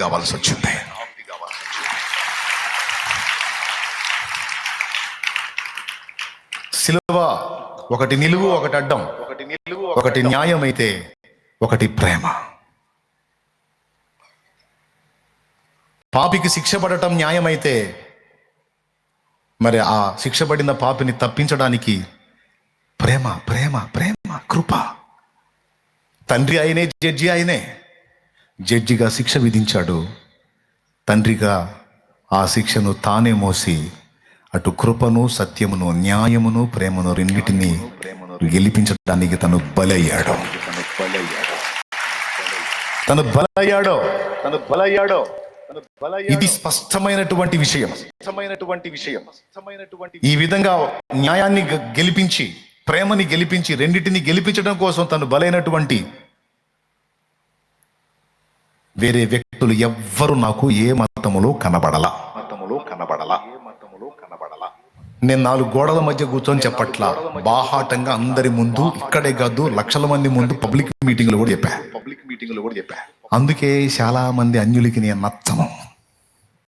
కావాల్సి వచ్చింది. సిలువ ఒకటి నిలువు, ఒకటి అడ్డం, ఒకటి న్యాయం అయితే ఒకటి ప్రేమ. పాపికి శిక్ష పడటం న్యాయమైతే మరి ఆ శిక్ష పడిన పాపిని తప్పించడానికి ప్రేమ ప్రేమ ప్రేమ కృప. తండ్రి ఆయనే, జడ్జి ఆయనే. జడ్జిగా శిక్ష విధించాడు, తండ్రిగా ఆ శిక్షను తానే మోసి అటు కృపను, సత్యమును, న్యాయమును, ప్రేమను రెండింటినీ గెలిపించడానికి తను బలయ్యాడు. ఇది స్పష్టమైనటువంటి విషయం. ఈ విధంగా న్యాయాన్ని గెలిపించి, ప్రేమని గెలిపించి, రెండింటిని గెలిపించడం కోసం తను బలైనటువంటి వేరే వ్యక్తులు ఎవ్వరు నాకు ఏ మతములో కనబడలా. నేను 4 గోడల మధ్య కూర్చొని చెప్పట్లా, బాహాటంగా అందరి ముందు, ఇక్కడే కాదు లక్షల మంది ముందు పబ్లిక్ మీటింగ్లు కూడా చెప్పా. అందుకే చాలా మంది అన్యులకి నేను నచ్చను.